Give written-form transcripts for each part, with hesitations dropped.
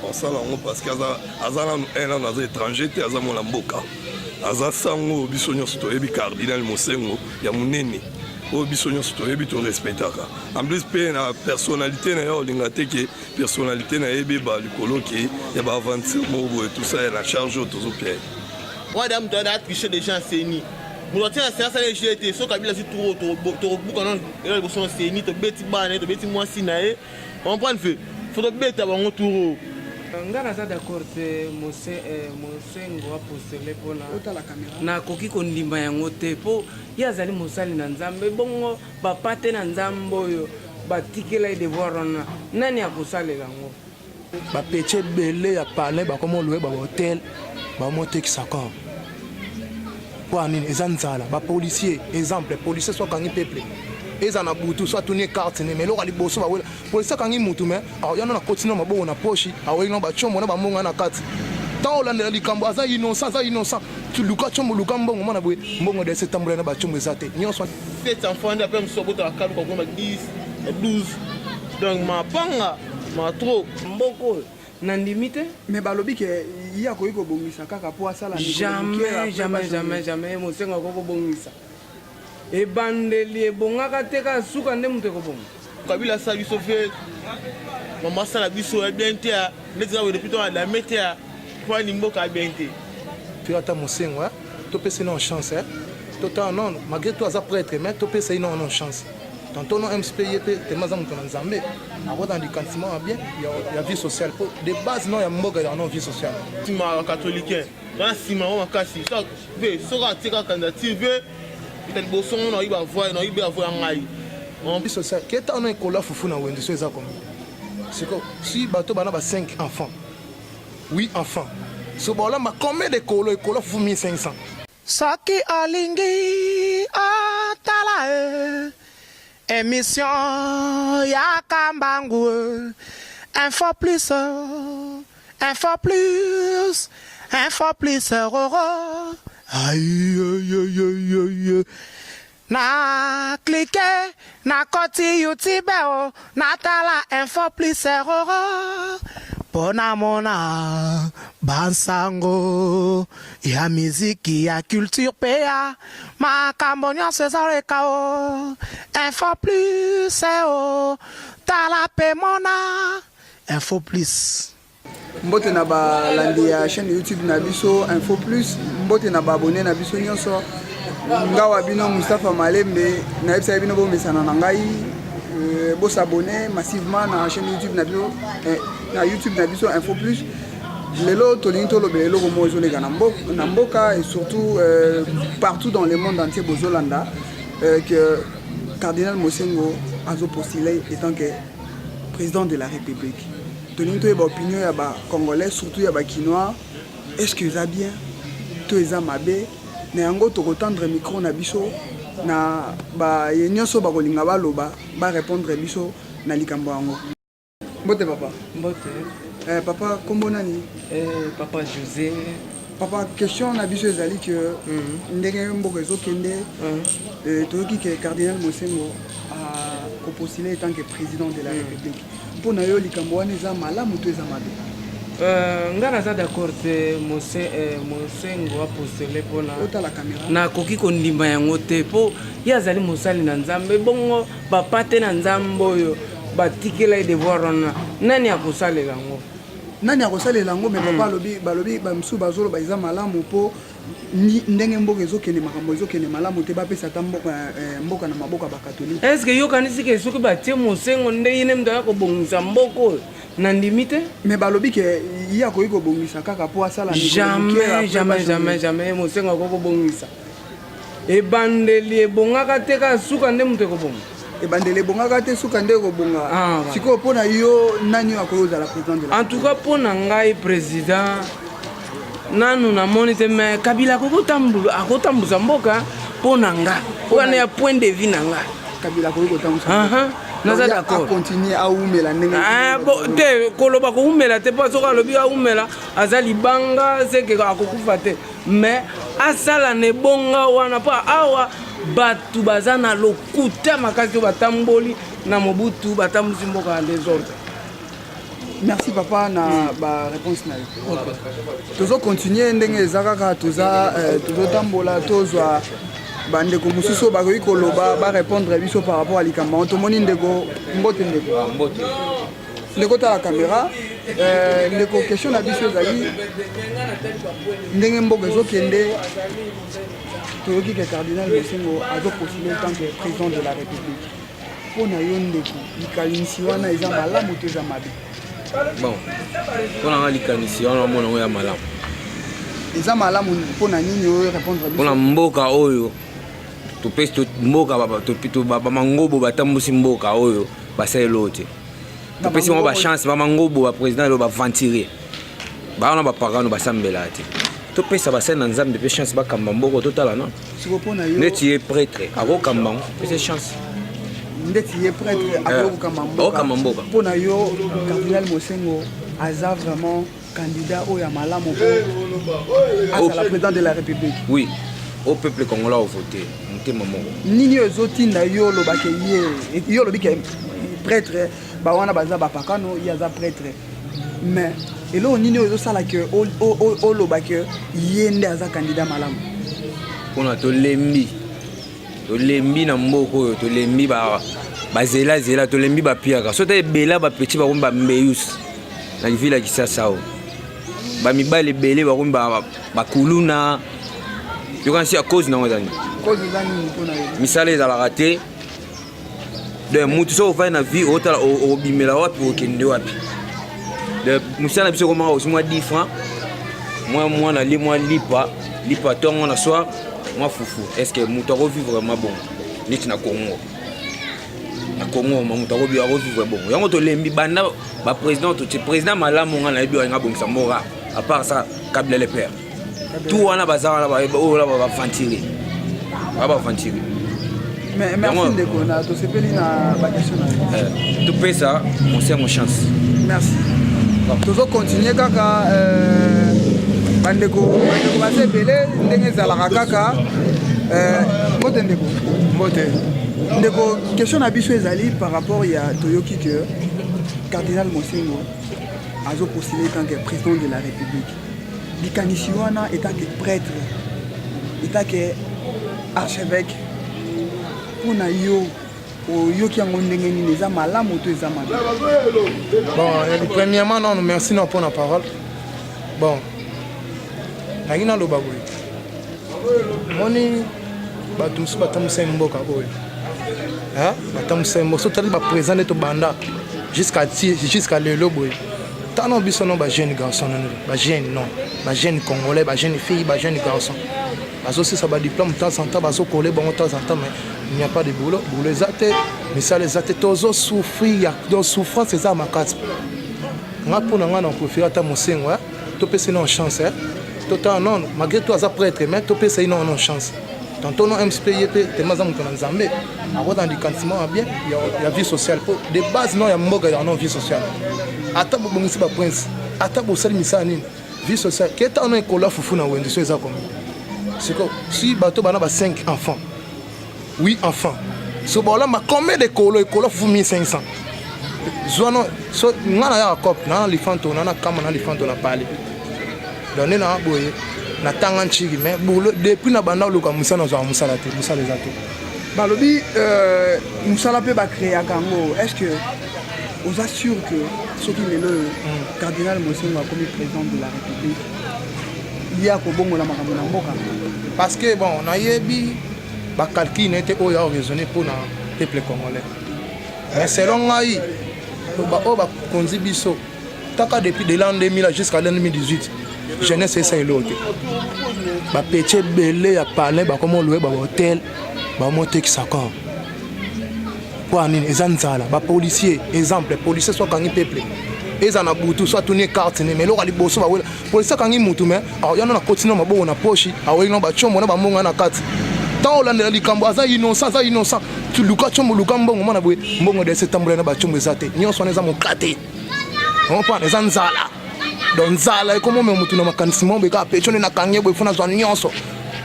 osala yango parce que aza nano aza étranger te aza mwana mboka aza sango biso nyonso toyebi cardinal Mosengo ya monene oyo biso nyonso toyebi torespectaka en plus mpe na personnalité na ye olinga te ke personnalité na ye ebeba likolo ke ya baaventure moko boye tout ça ya na charge oyo tozopia wana moto ada triche déjà enseigne moto atia na séance ale jeu te so kabila si tokobuka non ela liboso na seni tobeti bana ye tobeti mwasi na ye comprendre fe fo tobeta bango turo nga naza d'accord te Mosengo apostele mpona nakoki kondima yango te mpo ye azali mosali na nzambe bongo bapa te na nzambe oyo batikela ye devoir wana nani akosalela yango bapeti ebele ya palais bakoma oloye bahotel bamotekisaka mpo anini eza nzala bapolisier exemple policier so akangi peuple eza na butu so atuni carte ne mais loka liboso bawela policier akangi mutu me yana na continue maboko na poche aweli no bachombo na bamonga na kati tant olandela likambo aza innocent tuluka chombo luka mbongo mwana boye mbongo de septembre na bachombo eza te nyonso fait enfant d'après msobota akaluka kwa 10 12 donc mapanga matro mboko nandimi te mais balobi ke iya koyi kobongisa kaka po asala jamais Mosengo akokobongisa ebandeli ebongaka te ka suka nde moto ekobonga kabila asala biso fe mama asala biso ya bien te neti awe depuis tolame te po alimboka ya bien te puis ata Mosengo topesa ino chance tota non malgré tout aza prêtre mais topesa ino chance tantôt non MCP yep tellement za moto na nzambe ako dans du sentiment bien ya vie sociale de base non ya mboka ya non vie sociale tima catholique na sima o makasi ça ve soka tika candidature ve peut-être boson no iba voix no iba voix ngai on vie sociale keta on ekola fufu na wende so eza comme c'est que si bato bana ba 5 enfants 8 enfants so bola ma combien de ekola fufu 1500 saki alingi atala émission ya Kambangu info plus aïe na cliquer na koti YouTube na tala info plus pona mona bansango ya miziki ya culture pea makambo nyonso ezaleka info plus tala pe mona info plus mbote na balandi ya chaîne YouTube na biso info plus mbote na babone na biso nyonso ngawa bino Mustafa Malembe na yebisa bino bomesana na ngai bo s'abonner massivement na chaîne YouTube na YouTube na biso info plus lelo tolingi tolobela eloko mo ezoleka na mboka et surtout partout dans le monde entier bozolanda que cardinal Mosengo azo postulé étant que président de la République tolingi toyeba opinion ya ba congolais surtout ya ba kinois est-ce que ça bien to eza mabe na yango tokotendre micro na biso na ba yenyoso bakolinga baloba ba répondre biso na likambo yango mbote papa mbote papa kombo nani papa José papa question na biso ezali que ndenge mboka ezokende toyoki ke cardinal Mosengo a postulé en tant que président de la République mpona yo likambo wana eza malamu to eza mabe nga naza d'accord te Mosengo apostele mpona otala caméra nakoki kondima yango te mpo ye azali mosali na nzambe bongo bapa te na nzambe oyo batikela ye devoir wana nani akosalela yango mais papa balobi bamisusu bazoloba eza malamu mpo ndenge mboka ezokende makambo ezokende malamu te bapesa ata mboka na maboka bakatolike estce yokanisi ke soki batie Mosengo nde yine mto akobongisa mboka oyo nandimi te mais balobi ke ye akoki kobongisa kaka mpo asala jamais Mosengo akokobongisa ebandeli ebongaka te ka suka nde moto ekobonga ebandeli ebongaka te suka nde ekobonga sikoyo mpona yo nani oyo akoki ozala président de la en tout cas mpona ngai président nanu namoni te mais Kabila akotambusa mboka mpona nga wana ya point de vue na nga Kabila akoki kotambusa naza d'accord continue aumela ndenge te koloba koumela te mpo soki alobi aumela aza libanga seke akokufa te mais asala na ebonga wana mpo awa bato baza na lokuta makasi oyo batamboli na mobutu batambusi mboka ya desordre merci papa na ba réponse na yo tozo continuer ndenge ezakaka tozotambola tozwa bandeko mosusu bakoki koloba barépondre biso par rapport à likambo tomoni ndeko mbote ndeko tala caméra ndeko question na biso ezali ndenge mboka ezokende toyoki ke cardinal Mosengo azopostule en tant que président de la république mpo na yo ndeko likanisi wana eza malamu to eza mabe bon mpo na nga likanisi wana omona ngo ya malamu eza malamu mpo na nini oyo répondre mpo na mboka oyo topesi mboka bamangobo batambusi mboka oyo basalelo te topesi bango bachance bamangobo baprésident oyo baventire bawana bapagano basambela te topesa basali na nzambe mpe chance bakamba mboka totala non ndeti ye prêtre akokamba ngo pese chance ndeti ye prêtre akokamba mboka mpo na yo cardinal Mosengo aza vraiment candidat oyo ya malamu mpo azala président de la république oui au peuple congolais au voté motema moko nini oyo ezotinda yo olobake ye yo olobike prêtre bawana baza bapakano ye aza prêtre mais eloko nini oyo ezosala ke olobake ye nde aza candidat malamu mpona tolembi na mboka oyo tolembi bazelazela tolembi bapiaka so ta ebela bapeti bakomi bambeyus na ville ya Kisasa oyo bamibali ebele bakomi bakuluna yokanisi ya cause nango ezani misala ezalaka te de mutu so ofai na vie otala obimela wapi okende wapi de musala na biso komaka osi mwa 10 francs mwa na li mwa lipa tongo na soir mwa fufu est ce que mutu akovivre ma bon neti na Congo mutu akovivre bon yango tolembi banda baprésident totie président malamu nga na yebi oyenga bongisa mboka à part ça Kabila le père tout wana baza wana baventire mais merci ndeko na tosepeli na baquestion na topesa Mosengo chance merci tozo continuer kaka bandeko baza ebele ndenge ezalaka kaka mbote ndeko question na biso ezali par rapport ya toyoki que cardinal Mosengo azopostule en tant que président de la république likanisi wana etant que prêtre etant que archevêque mpona yo oyoki yango ndenge nini eza malamu to eza mabe bon premièrement non merci non pour la parole bon nangi naloba boye moni bato mosusu batambwisa mboka oyo batambwisa mboka so tali baprésident nde tobanda jusqu'à lelo boye tano biso non bajeune garçon bajeune congolais bajeune fille bajeune garçon bazosisa badiplôme de temps en temps bazokole bango de temps en temps mais il n'y a pas de boulot eza te misala eza te tozosouffrir souffrance eza makasi nga mpona nga na profile ata Mosengo topesa ino chance totala non malgré tout aza prêtre mais topesa ino chance tantôt non msp ye mpe tema aza moto na nzambe akota ndikantiment ya bien ya vie sociale po de base non ya mboka ya non vie sociale ata bobongisi baprince ata bosali misala nini vie sociale keta ono ekola fufu na wende so eza komi siko si bato bana ba 5 enfants 8 enfants so bolamba combien de ekola fufu 1500 zono so ngana ya cop na lifanto na kama na lifanto na pale donné na boye na tanga nchiki mais bolo depuis na banda luka musana zo musala te musala zato balobi musala pe ba créer kango est-ce que vous assure que ce qui est le cardinal Mosengo comme président de la République il y a ko bongo la makambo na mboka parce que bon na yebi ba calcul n'était oyo a raisonner pour na peuple congolais mais selon ngai ba konzi biso taka depuis de l'an 2000 jusqu'à l'an 2018 jeunesse esa elote ba peche belé ya palais ba comme louer ba hôtel ba motekisa encore pour nini ezanzala ba policier exemple policier soit kangi peuple ezana butu soit tourner carte mais lokali boso ba wela policier kangi mutu mais yana na continue maboko na poche aweli ba chombo na ba monga na carte tant olandela likambo aza innocent tu luka chombo luka mbongo mana boye mbongo de septembre na ba chombo ezate nyonso wana eza mokate on pa ezanzala don nzala ekomo me mutu na makanisi mombe ka pecho na kange boye funa zwa nyonso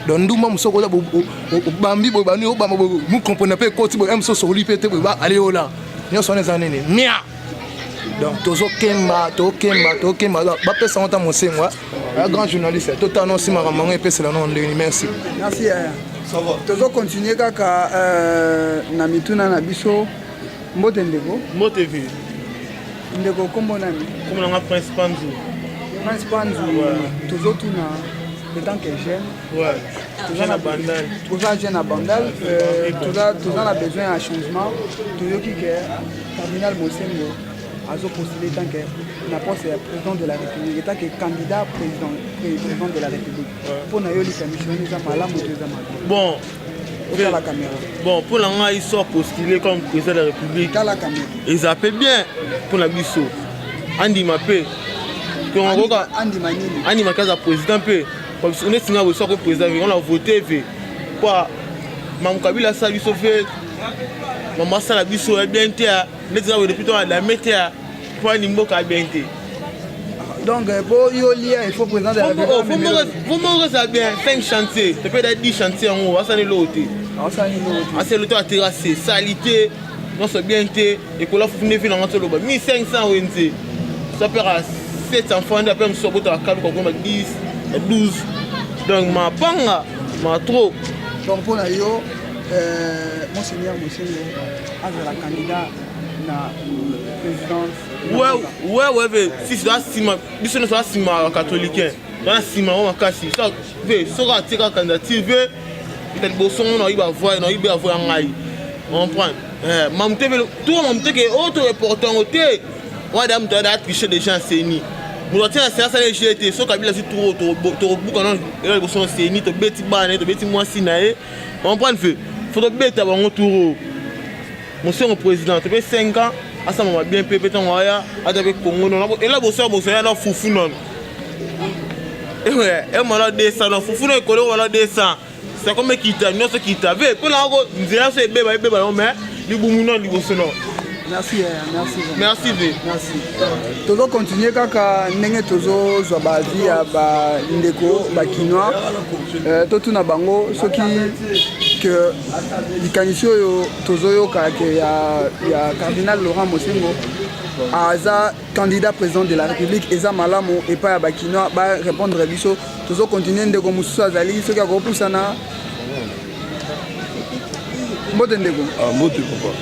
don ndumba musoko za bambi boye bani obama mu comprendre pe koti boye emso soli pete boye ba ale ola nyonso wana eza nini mia donc tozokemba bapesa ngo ta mosengo un grand journaliste totano simaka mango epesela no ndeni. Merci. Merci. Tozokontinue kaka na mituna na biso mbote ndeko Motevi. ndeko kombo nani? Comme on a Prince Panzu. Prince Panzu. Tozotuna étant que jeune. Ouais. Toujours la bandale. Toza jeune à bandal. Toza na besoin de changement. Toyoki que Cardinal Mosengo a postulé tant que n'importe président de la République, étant que candidat président de la République. Pour nous, les permissions, nous avons la moto. Bon. La caméra. Bon, pour l'instant, ils sont postulés comme président de la République. La caméra. Ils appellent bien pour la biso. Andy Mapé. Andy Mapé est président. Parce qu'on est signé au sort président. On a voté. Pour Mme Kabila, ça lui sauve. Maman, ça la biso est bien. Les gens depuis la météo. Pour Nimbo qui a bien été. Donc, pour Yolia, il faut président de la République. Vous m'aurez bien 5 chantiers. Tu peux être 10 chantiers en haut. Ça n'est l'autre. C'est l'autre à terrasser. Salité, non, c'est bien été. Et que là, vous venez dans notre lobby. 1500 ONG. Ça peut être 7 enfants. Après, je suis à 10, 12. Donc, ma panga, ma trop. Donc, pour Nayo, Monseigneur Mosengo, avec la candidat na présidence. Ouais, si c'est un ciment, si c'est un ciment catholique, dans un ciment, on va casser. Ça, ça va tirer la candidature, il y a des bossons, il va voir un aïe. On prend. Tout le monde qui est autre reporter, madame, tu as triché des gens, c'est ni. Nous avons la séance à l'EGT, sauf qu'il y a tout le monde qui est bossons, c'est ni, tu bêtis bané, tu bêtis moi sinaé. On prend le feu. Il faut bêter avant un tour. Monsieur le président, tu fais 5 ans, à ça m'a bien pépé ton waya, à ta Congo, et là, vous savez, il y a un foufou non. Et ouais, et moi, descend, foufou non, et on a descend. C'est comme qui t'a, non, ce qui t'a vu. Pour la route, nous allons se bébé, mais nous boumons, nous bossons. Merci. Merci. Tozo continuer kaka ndenge tozo zwa bavi ya ba ndeko ba kinois totuna bango soki que likanisi oyo tozo yoka ke ya cardinal Laurent Mosengo aza candidat président de la République eza malamu epa ya ba kinois ba répondre biso tozo continuer ndeko mususu azali soki akopusana mbote ndeko mbote papa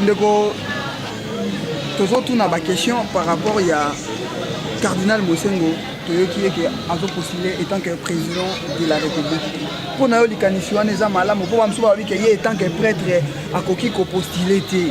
ndeko tozotuna ba question par rapport ya cardinal Mosengo toyoki eke azopostule étant que président de la République pour na yo likanisi wana eza malamu po bamosusu balobi ke ye étant que prêtre akoki kopostule te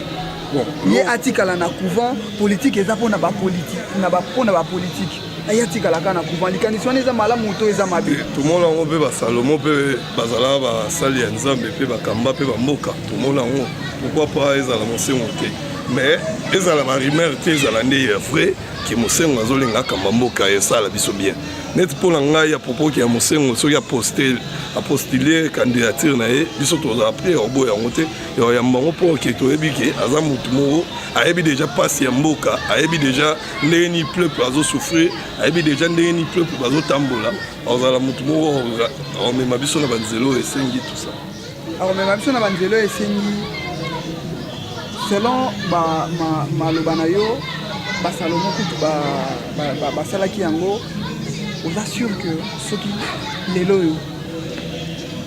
ye atikala na couvent politique eza mpona bapolitique aye atikala kaka na couvent likanisi wana eza malamu to eza mabe tomona yango mpe basalomo mpe bazalaka basali ya nzambe mpe bakamba mpe bamboka tomona yango pourquoi pas ezala Mosengo te mais ezala barimere te ezala nde ya vrai ke Mosengo azolinga akamba mboka esala biso bien neti mpona ngai ya propos ya Mosengo soki apostule candidature na ye biso tozala pre oboya yango te yamba yango mpo ke toyebi ke aza motu moko ayebi deja mpasi ya mboka ayebi deja ndenge ni peuple azosouffrir ayebi deja ndenge ni peuple bazotambola azala motu moko amema biso na banzelo esengi tout ça akomema biso na banzelo esengi selon maloba na yo basalomo kutu basalaki yango oza sûr que soki lelo oyo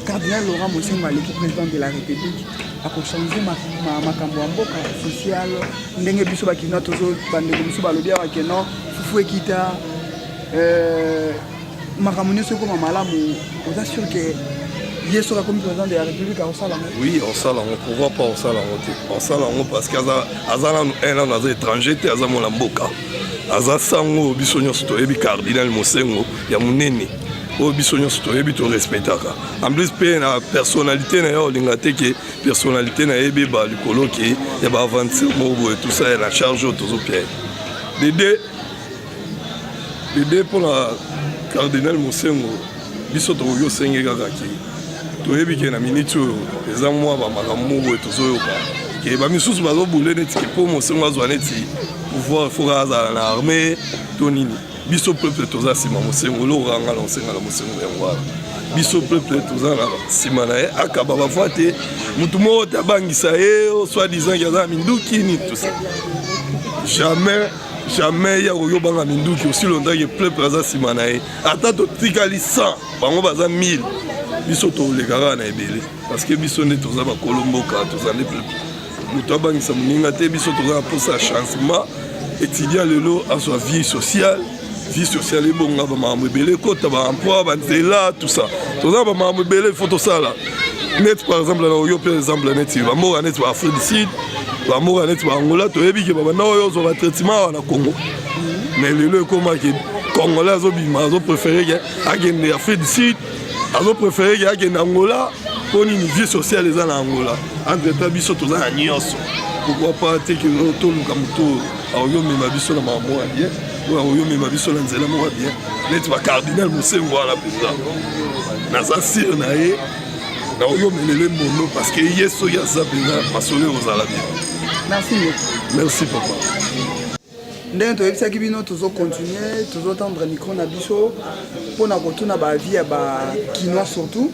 cardinal Laurent Mosengo aleki président de la République akochange makambo ya mboka social ndenge biso bakina tozo bandeko biso balobi awa keno fufu ekita makambo nyonso ekoma malamu oza sûr que ye soki akomi président de la République akosala yango oui osala yango pourquoi pas osala yango te osala yango parce que aza nanu un an aza étranger te aza mona mboka aza sango biso nyonso toyebi cardinal Mosengo ya monene oyo biso nyonso toyebi torespectaka en plus mpe na personnalité na ye olinga te ke personnalité na ye ebeba likolo ke ya baaventure moko boye tout ça ya na charge oyo tozopia dede mpona cardinal Mosengo biso tokoki osenge kaka ke toyebi ke na miniti oyo eza mwa bamakambo moko boye tozoyoka ke bamisusu bazobule neti ke mpo Mosengo azwa neti pouvoir foka azala na armée to nini biso peuple toza nsima Mosengo lokanga na osenga na Mosengo yango wana biso peuple toza na nsima na ye akaba bafwa te motu moko te abangisa ye soi-disant ke aza na minduki nini tout ça jamais ya koyobanga minduki aussi longtemps que peuple aza nsima na ye ata totikali 100 bango baza 1000 biso tolekaka na ebele parce que biso nde toza bakolo mboka toza nde peuple moto abangisa moninga te biso toza na mposa ya changement étudiant lelo azwa vie sociale ebonga bamakambo ebele ekota baemploi banzela tout ça toza bamakambo ebele ifo tosala net par exemple na oyo mpe exemple neti bamboka neti ba Afrique du Sud bamboka neti baangola toyebi ke babanda oyo ozwa batraitement awa na Congo mais lelo ekomaki congolais azobima azopréféré ke akende Afrique du Sud azopréféré ke akende Angola mpo nini vie sociale eza na Angola entretemps biso toza na nyonso pourquoi pas te ke toluka moto aoyo mema biso na makambo ya bien oyo aoyo mema biso na nzela moko ya bien neti bacardinal mosengo wana mpenza naza sire na ye na oyo melele mono parce que ye soki aza mpenza masolo ozala bien. Merci papa. ndenge toyebisaki bino tozocontinue tozotendre micro na biso mpona kotuna bavie ya bakinois surtout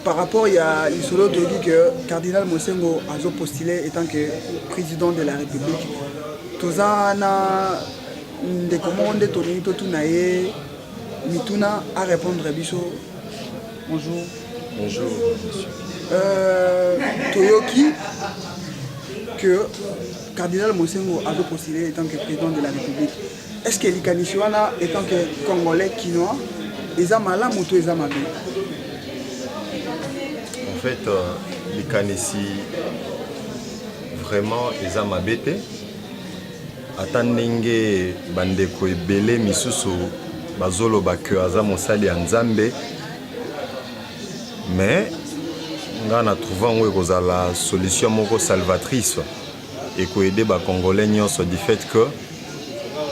par rapport ya lisolo toyebi que cardinal Mosengo azopostule étant que président de la république toza na ndeko moko nde tolingi totuna ye mituna a répondre biso. Bonjour. Bonjour, monsieur. Toyoki que cardinal Mosengo a postulé étant que président de la République. Est-ce que l'Ikanishiwana, étant que Congolais, Kinois, ils ont mal ou ils ont mal? En fait, l'Ikanishi, vraiment, ils ont mal bêté. Attendenge bandeko ebele misusu bazolo bakyo aza mosali ya Nzambe. Mais nga na trouvant ngo ekozala solution moko salvatrice et ko aider ba congolais nyonso du fait que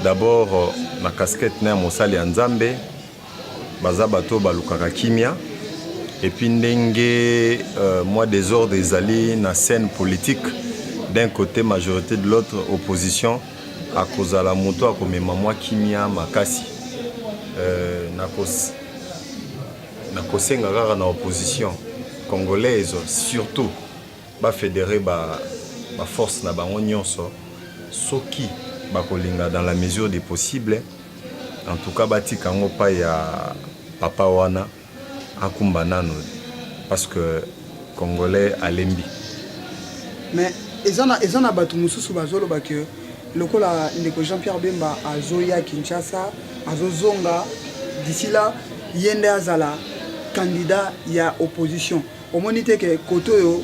d'abord na casquette na mosali ya Nzambe baza bato balukaka kimia et puis ndenge moi désordre ezali na scène politique d'un côté majorité de l'autre opposition à kozala moto akomema moi kimia makasi na kosenga kaka na opposition congolaise surtout ba fédérer ba force na bango nyonso soki bakolinga dans la mesure des possibles en tout cas batika ngo pa ya papa wana akumba nano parce que congolais alembi. Mais ezana batu mususu bazolo ba que lokola ndeko Jean-Pierre Bemba azoya Kinshasa azozonga d'ici là yende azala candidat ya opposition omonite ke kotoyo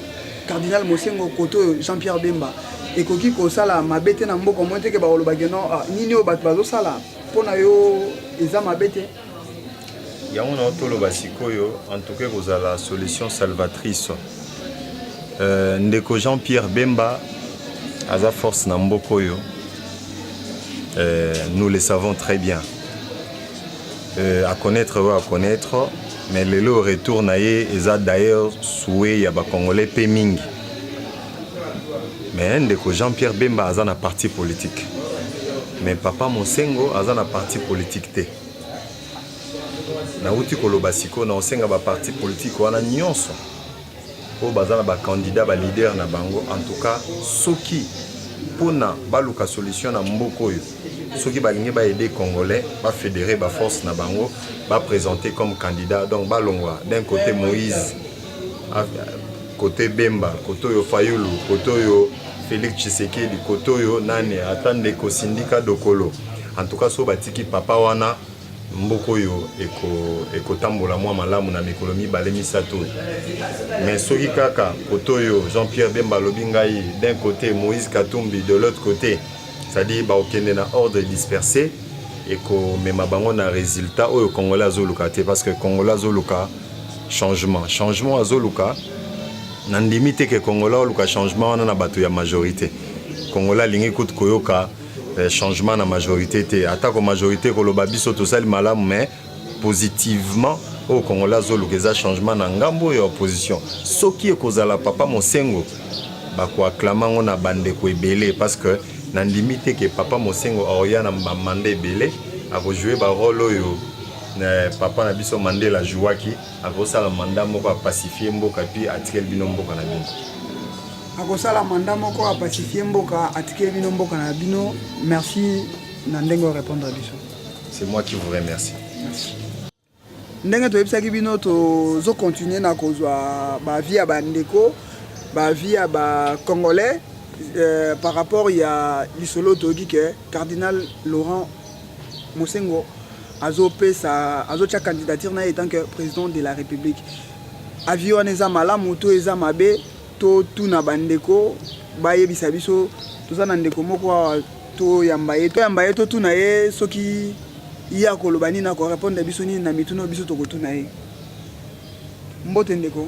cardinal Mosengo kotoyo Jean-Pierre Bemba ekoki kosala mabete na mboko monte ke baoloba ke non nini o bat bazosala pona yo eza mabete yango na toloba sikoyo en tout cas kozala solution salvatrice. Ndeko Jean-Pierre Bemba aza force na mboko yo, nous le savons très bien. À connaître ou à connaître, mais le retour naïe est d'ailleurs souhait ya ba congolais pemingi. Mais ndeko Jean-Pierre Bemba aza na parti politique. Mais papa Mosengo aza na parti politique te. Na uti koloba siko na osenga ba parti politique wana nyonso. Po bazana ba candidat ba leader na bango en tout cas soki pona baluka solution na mboko yo. Soki balingi ba aider congolais ba fédérer ba force na bango ba présenter comme candidat donc balongwa d'un côté Moïse côté Bemba côté yo Fayulu côté yo Félix Tshisekedi côté yo nani atande ko syndicat dokolo en tout cas so batiki papa wana mboko yo eko tambola mwa malamu na mikolo mibale misato mais soki kaka côté yo Jean-Pierre Bemba lobingai d'un côté Moïse Katumbi de l'autre côté c'est-à-dire ba okende na ordre dispersé et ko mema bango na résultat oyo congolais azoluka te parce que congolais azoluka changement azoluka na ndimite ke congolais azoluka changement wana na bato ya majorité congolais lingi kut koyoka changement na majorité te atako majorité koloba biso tosali malamu mais positivement au congolais azoluka za changement na ngambo ya opposition soki ekozala papa Mosengo bako acclama ngona bandeko ebele parce que na limite que papa Mosengo aoya na mandé belé a jouer ba rôle oyo papa na biso Mandela jouaki a sala mandat moko pacifier mboka puis atikel bino mboka na bino. akosala mandat moko apacifie mboka atikeli bino mboka na bino. Merci na ndenge répondre à biso. C'est moi qui vous remercie. Ndenge toyebisaki bino tozocontinue na kozwa bavie ya bandeko bavie ya bacongolais par rapport ya lisolo toyoki ke cardinal Laurent Mosengo azotia candidature na ye tant que président de la République. Avi wana eza malamu to eza mabe to tuna bandeko bayebisa biso toza na ndeko moko toyamba ye to tuna ye soki iya koloba nini na korépondre biso nini na mituno biso tokotuna ye. Mbote ndeko.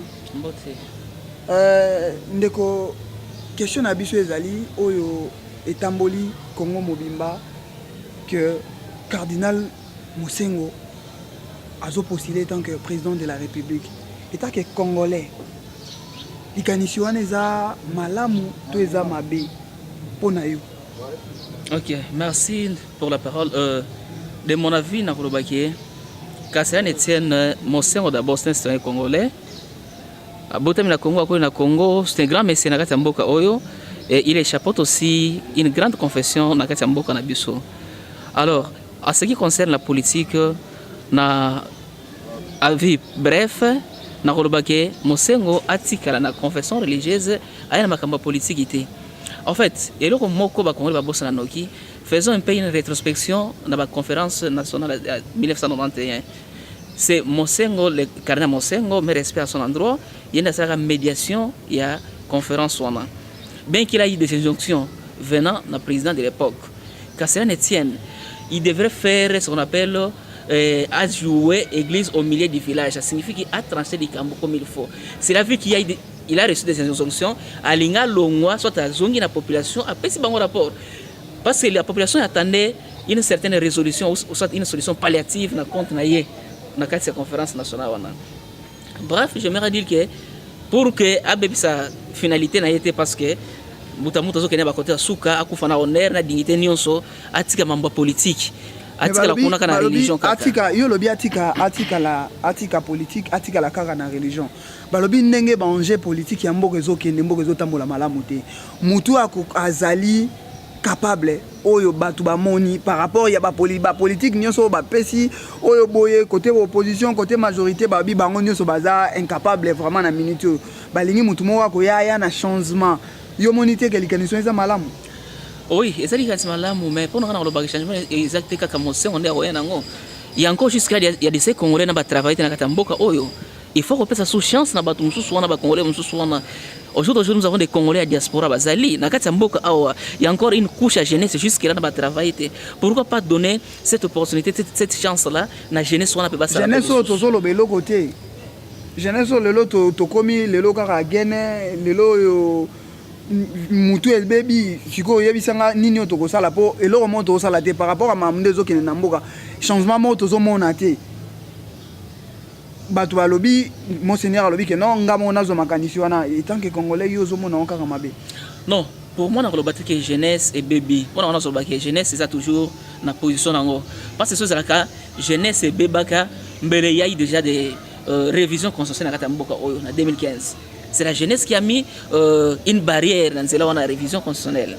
Ndeko question na biso ezali oyo etamboli Congo mobimba que cardinal Mosengo a postulé en tant que président de la République. Et tant que Congolais, likanisi wana eza malamu to eza mabe pona yo. Ok, merci pour la parole. De mon avis, na kolobaki Kasserine Etienne Mosengo d'abord c'est un citoyen congolais. Abotami na Congo, akoli na Congo, c'est un grand mécène na kati ya mboka oyo et il chapeaute aussi une grande confession na kati ya mboka na biso. Alors, en ce qui concerne la politique, na avis bref, na kolobaki Mosengo atikala na confession religieuse aya na makambo politique ité. En fait, eloko moko ba Congolais ba bossa na noki, faisons un peu une rétrospection dans la conférence nationale de 1991. C'est Mosengo, le cardinal Mosengo, mais respect à son endroit, il y a une médiation, il y a une conférence. Bien qu'il ait eu des injonctions venant du président de l'époque, Kasserine Etienne, il devrait faire ce qu'on appelle à jouer église au milieu du village. Ça signifie qu'il a tranché du cambo comme il faut. C'est la vie qu'il a reçu des injonctions, à l'inga longwa, soit à zongi la population, après c'est bon rapport. Parce que la population attendait une certaine résolution, ou soit une solution palliative dans le compte dans la conférence nationale. Bref, j'aimerais dire que pour que sa finalité n'a été parce que Boutamout a été côté Souka, a na honneur, na dignité nyonso, atika mambo politique. Atika la kuna kana religion kaka. Atika yo lobi atika politique, atika la kaka na religion. Balobi ndenge ba enjeu politique ya mboka ezokende mboka ezotambola malamu te. Mutu azali capable oyo batu ba moni par rapport ya ba politique nyonso ba pesi oyo boye côté opposition côté majorité ba bi bango nyonso baza incapable vraiment na minute balingi mutu moko ko ya na changement yo monité que likanison eza malamu. Oui, ezali kasi malamu mais pour na le changement exact kaka Mosengo ndio oya nango. Il y a encore jusqu'à il y a des Congolais na ba travailler na katamboka oyo. Il faut qu'on sous chance na batu mususu wana ba Congolais mususu wana. Aujourd'hui, nous avons des Congolais à diaspora bazali. Na kati mboka awa, il y a encore une couche à jeunesse jusqu'à là na ba travailler. Pourquoi pas donner cette opportunité, cette chance là na jeunesse wana pe basa. Jeunesse to solo belo côté. Jeunesse lelo to komi lelo kaka gene lelo yo mutu el baby siko yebisanga nini to ko sala po eloko mo to sala te par rapport à mamnde zo kene na mboka. Changement mo to zo mona te. Bato balobi monseigneur alobi que non ngamo nazo makanisi wana tant que congolais yo zo mona okaka mabe. Non, pour moi na kolobati que jeunesse et bébé. Pour on a so que jeunesse c'est toujours na position nango. Parce que ce zalaka jeunesse et bébaka mbele y a déjà des révisions constitutionnelles na katamboka oyo na 2015. C'est la jeunesse qui a mis une barrière dans cela on a révision constitutionnelle.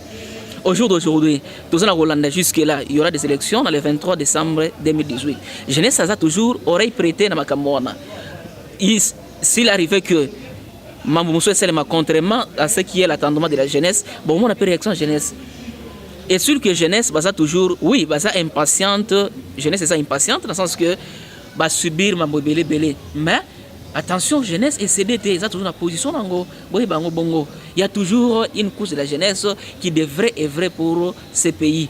Au jour d'aujourd'hui, tout ça Hollande jusque-là, il y aura des élections le 23 décembre 2018. Jeunesse a toujours oreille prêtée dans ma camona. S'il arrivait que Mamboumousso est contrairement à ce qui est l'attendement de la jeunesse, bon, on a pris réaction jeunesse. Et sûr que jeunesse, bah, ça toujours, oui, bah, ça impatiente, jeunesse est ça impatiente, dans le sens que bah, subir ma belé. Mais attention, jeunesse et CDT, ils ont toujours la position dans bongo. Il y a toujours une couche de la jeunesse qui devrait œuvrer pour ces pays.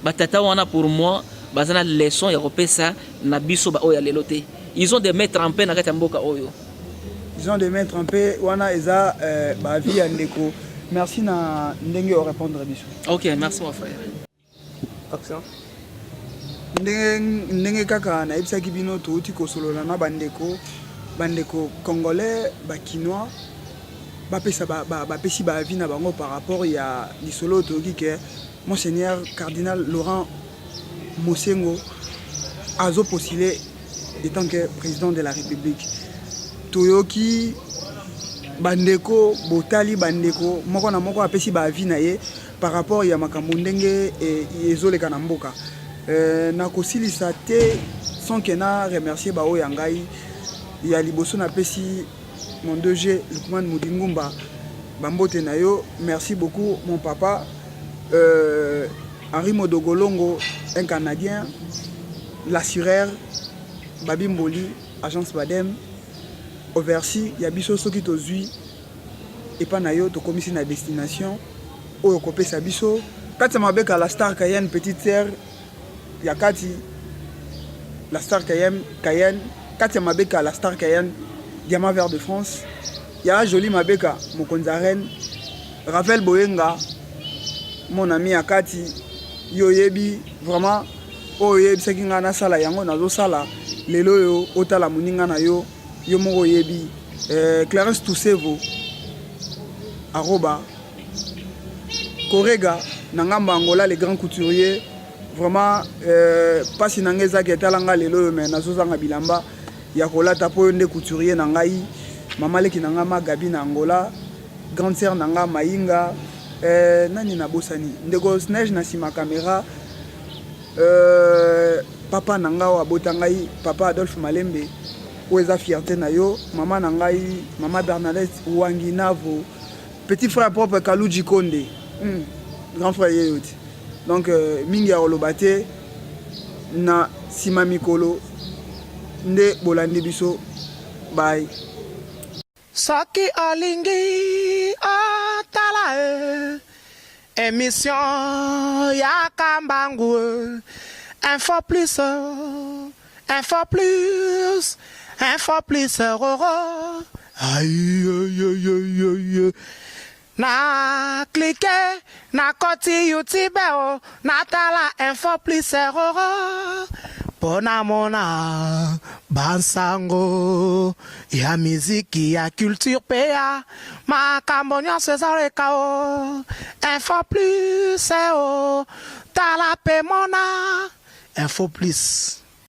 Batata wana pour moi, bazana leçon européenne ça na biso ba oya leloté. Ils ont des mains trempées na kati mboka oyo. Ils ont des mains trempées wana eza ba vie ndeko. Merci na ndenge o répondre biso. OK, merci mon frère. Action. Ndenge kaka na ebisaki bino to uti ko solola na bandeko congolais bakinois bapesa bapesi ba vie na bango par rapport ya lisolo toki ke monseigneur cardinal Laurent Mosengo azo postulé en tant que président de la République. Toyoki bandeko botali bandeko moko na moko apesi baavi na ye par rapport ya makambo ndenge ezoleka na mboka nakosilisa te sans que na remercier baoyo ya ngai ya liboso napesi mon 2G Lukman Mudingumba bambote na yo. Merci beaucoup mon papa Henri Modogolongo, un Canadien, l'assureur Babi Mboli, agence Badem. Au Versi, il y a biso soki tozui et pas na yo to komisi na destination oyo kopesa biso kati mabeka la star Cayenne petite sœur ya kati la star Cayenne kati mabeka la star Cayenne Diamant Vert de France ya joli mabeka mokonzaren Ravel Boyenga mon ami ya kati yo yebi vraiment oyo yebi seki nga na sala yango nazo sala lelo yo otala muninga na yo yo moko yebi Clarence Toussevo arroba Korega nangamba Angola les grands couturiers vraiment pasi nanga ezaki etalanga lelo mais nazozanga bilamba ya kolata po nde couturier na ngai mama leki nanga Magabi na Angola grande sœur nanga Mainga nani na bosani ndeko Snage na sima caméra papa nanga wa botangai papa Adolphe Malembe oza fierté na yo maman nangai maman Bernadette Wanginavo petit frère propre Kalouji Konde grand frère yeyoti donc mingi ya olobate na sima mikolo nde bolandi biso bye Saki alingi atala émission ya kambangu info plus roro aïe na cliquer na koti YouTube na tala info plus roro pona mona bansango ya miziki ya culture pea makambo nyonso ezaleka o info plus tala pe mona info plus